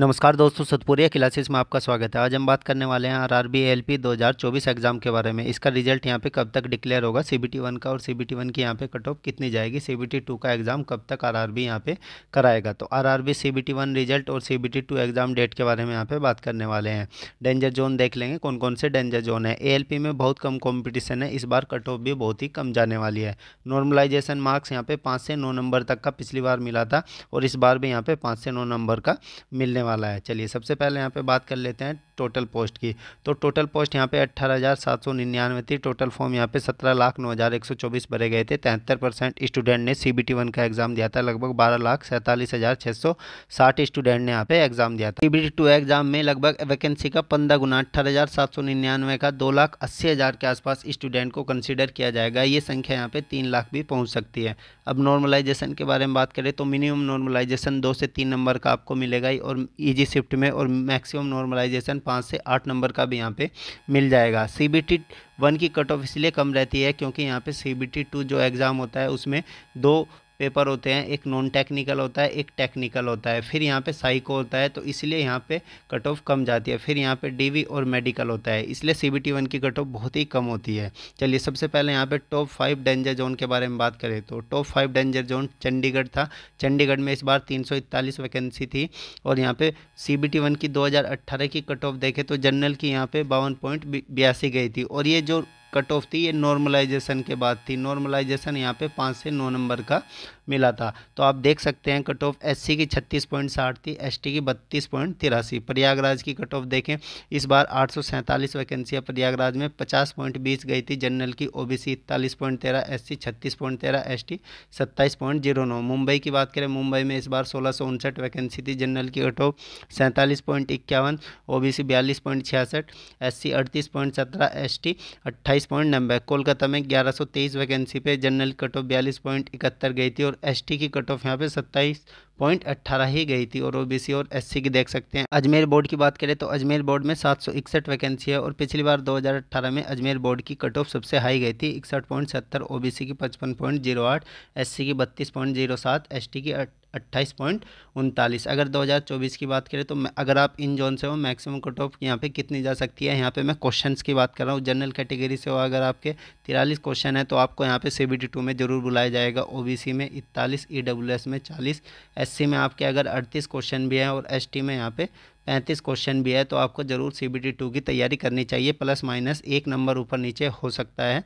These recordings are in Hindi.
नमस्कार दोस्तों, सतपुरिया क्लासेस में आपका स्वागत है। आज हम बात करने वाले हैं आरआरबी एएलपी 2024 एग्ज़ाम के बारे में। इसका रिजल्ट यहाँ पे कब तक डिक्लेयर होगा, सीबीटी 1 का, और सीबीटी 1 की यहाँ पे कट ऑफ कितनी जाएगी, सीबीटी 2 का एग्ज़ाम कब तक आरआरबी यहाँ पे कराएगा। तो आरआरबी सीबीटी 1 रिजल्ट और सीबीटी 2 एग्ज़ाम डेट के बारे में यहाँ पे बात करने वाले हैं। डेंजर जोन देख लेंगे, कौन कौन से डेंजर जोन है। एएलपी में बहुत कम कॉम्पिटिशन है, इस बार कट ऑफ भी बहुत ही कम जाने वाली है। नॉर्मलाइजेशन मार्क्स यहाँ पे 5 से 9 नंबर तक का पिछली बार मिला था, और इस बार भी यहाँ पे 5 से 9 नंबर का मिलने वाला है। चलिए सबसे पहले यहाँ पे बात कर लेते हैं टोटल पोस्ट की। तो टोटल पोस्ट यहाँ पे 18,799 थी। टोटल फॉर्म यहाँ पे 17,09,124 भरे गए थे। 73% स्टूडेंट ने सीबीटी 1 का एग्जाम दिया था। लगभग 12,47,660 स्टूडेंट ने यहाँ पे एग्जाम दिया था। सीबीटी 2 एग्जाम में लगभग वैकेंसी का 15 गुना 18,799 का 2,80,000 के आसपास स्टूडेंट को कंसिडर किया जाएगा। ये संख्या यहाँ पे 3 लाख भी पहुँच सकती है। अब नॉर्मलाइजेशन के बारे में बात करें तो मिनिमम नॉर्मलाइजेशन 2 से 3 नंबर का आपको मिलेगा ही, और ईजी शिफ्ट में, और मैक्सिमम नॉर्मलाइजेशन 5 से 8 नंबर का भी यहाँ पे मिल जाएगा। सीबीटी 1 की कट ऑफ इसलिए कम रहती है क्योंकि यहाँ पे सीबीटी 2 जो एग्ज़ाम होता है उसमें 2 पेपर होते हैं, एक नॉन टेक्निकल होता है, एक टेक्निकल होता है, फिर यहाँ पे साइको होता है, तो इसलिए यहाँ पे कट ऑफ कम जाती है। फिर यहाँ पे डीवी और मेडिकल होता है, इसलिए सीबीटी 1 की कट ऑफ बहुत ही कम होती है। चलिए सबसे पहले यहाँ पे टॉप 5 डेंजर जोन के बारे में बात करें तो टॉप 5 डेंजर जोन चंडीगढ़ था। चंडीगढ़ में इस बार 341 वैकेंसी थी, और यहाँ पे सीबीटी 1 की 2018 की कट ऑफ देखें तो जनरल की यहाँ पे 52.82 गई थी, और ये जो कट ऑफ थी ये नॉर्मलाइजेशन के बाद थी। नॉर्मलाइजेशन यहाँ पे 5 से 9 नंबर का मिला था। तो आप देख सकते हैं कट ऑफ एससी की 36.60 थी, एसटी की 32.83। प्रयागराज की कट ऑफ देखें, इस बार 847 वैकेंसी है प्रयागराज में, 50.20 गई थी। जनरल की ओबीसी 41.13, एससी 36.13, एसटी 27.09। मुंबई की बात करें, मुंबई में इस बार 1659 वैकेंसी थी। जनरल की cut off 47.51, OBC 42.66, SC 38.17, ST 28.90। Kolkata में 1123 वैकेंसी पे जनरल कट ऑफ 42.71 गई थी, और एसटी की कट ऑफ यहाँ पे 27.18 ही गई थी, और ओबीसी और एससी की देख सकते हैं। अजमेर बोर्ड की बात करें तो अजमेर बोर्ड में 761 वैकेंसी है, और पिछली बार 2018 में अजमेर बोर्ड की कट ऑफ सबसे हाई गई थी 61.70, ओबीसी की 55.08, एससी की 32.07, एसटी की 28.39। अगर 2024 की बात करें तो अगर आप इन जोन से हो, मैक्सिमम कट ऑफ यहाँ पे कितनी जा सकती है। यहाँ पे मैं क्वेश्चंस की बात कर रहा हूँ। जनरल कैटेगरी से हो अगर आपके 43 क्वेश्चन है तो आपको यहाँ पे सीबीटी 2 में जरूर बुलाया जाएगा। ओबीसी में 41, ईडब्ल्यूएस में 40, एससी में आपके अगर 38 क्वेश्चन भी हैं, और एसटी में यहाँ पे 35 क्वेश्चन भी है, तो आपको ज़रूर सीबीटी 2 की तैयारी करनी चाहिए। प्लस माइनस 1 नंबर ऊपर नीचे हो सकता है।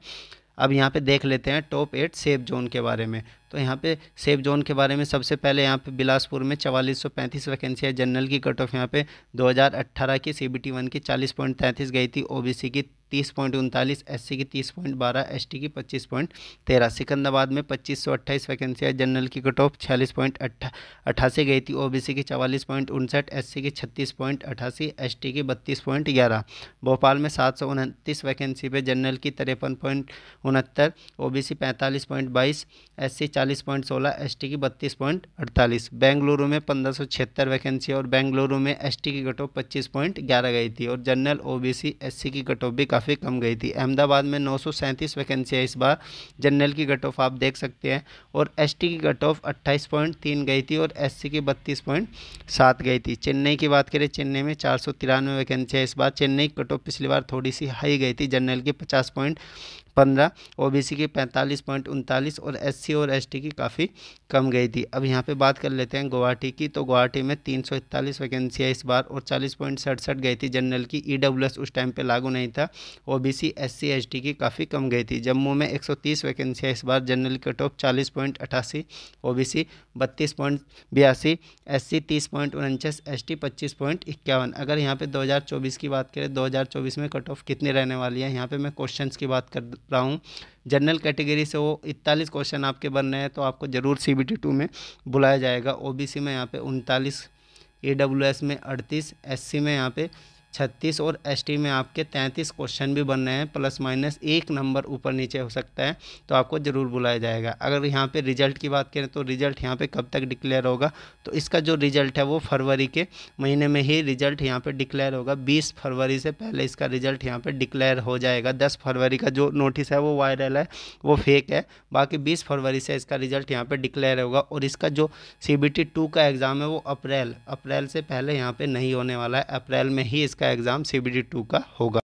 अब यहाँ पे देख लेते हैं टॉप 8 सेफ जोन के बारे में। तो यहाँ पे सेफ जोन के बारे में सबसे पहले यहाँ पे बिलासपुर में 4435 वैकेंसी है। जनरल की कट ऑफ यहाँ पे 2018 की सीबीटी 1 की 40.33 गई थी, ओबीसी की 30.39, एससी की 30.12, एसटी की 25.13। सिकंदराबाद में 2528 वैकेंसी है। जनरल की कट ऑफ 46.88 गई थी, ओबीसी की 44.59, एससी की 36.88, एसटी की 32.11। भोपाल में 729 वैकेंसी पे जनरल की 53.69, ओबीसी 45.22, एससी 40.16, एसटी की 32.48। बेंगलुरु में 1576 वैकेंसी, और बेंगलुरु में एसटी की कट ऑफ 25.11 गई थी, और जनरल ओबीसी एससी की कट ऑफ भी काफ़ी कम गई थी। अहमदाबाद में 937 वैकेंसी है इस बार। जनरल की कट ऑफ आप देख सकते हैं, और एसटी की कट ऑफ 28.3 गई थी, और एससी की 32.7 गई थी। चेन्नई की बात करें, चेन्नई में 493 वैकेंसी है इस बार। चेन्नई की कट ऑफ पिछली बार थोड़ी सी हाई गई थी, जनरल की 50.15, ओबीसी की 45.39, और एससी और एसटी की काफ़ी कम गई थी। अब यहाँ पे बात कर लेते हैं गुवाहाटी की। तो गुवाहाटी में 341 वैकेंसी है इस बार, और 40.67 गई थी। जनरल की ईडब्ल्यूएस उस टाइम पे लागू नहीं था, ओबीसी एससी एसटी की काफ़ी कम गई थी। जम्मू में 130 वैकेंसी है इस बार। General cut off 40.88, OBC 32.82, SC 30.49, ST 25.51। अगर यहाँ पे 2024 की बात करें, 2024 में कट ऑफ कितनी रहने वाली है, यहाँ पे मैं क्वेश्चंस की बात कर रहा हूँ। जनरल कैटेगरी से वो 41 क्वेश्चन आपके बन रहे हैं, तो आपको ज़रूर सीबीटी 2 में बुलाया जाएगा। ओबीसी में यहाँ पे 39, ईडब्ल्यूएस में 38, एससी में यहाँ पे 36 और एसटी में आपके 33 क्वेश्चन भी बन रहे हैं, प्लस माइनस 1 नंबर ऊपर नीचे हो सकता है, तो आपको ज़रूर बुलाया जाएगा। अगर यहाँ पे रिजल्ट की बात करें तो रिजल्ट यहाँ पे कब तक डिक्लेयर होगा, तो इसका जो रिजल्ट है वो फरवरी के महीने में ही रिजल्ट यहाँ पे डिक्लेयर होगा। 20 फरवरी से पहले इसका रिजल्ट यहाँ पे डिक्लेयर हो जाएगा। 10 फरवरी का जो नोटिस है वो वायरल है, वो फेक है। बाकी 20 फरवरी से इसका रिजल्ट यहाँ पे डिक्लेयर होगा। और इसका जो CBT 2 का एग्ज़ाम है वो अप्रैल से पहले यहाँ पे नहीं होने वाला है, अप्रैल में ही इसका एग्ज़ाम CBT 2 का होगा।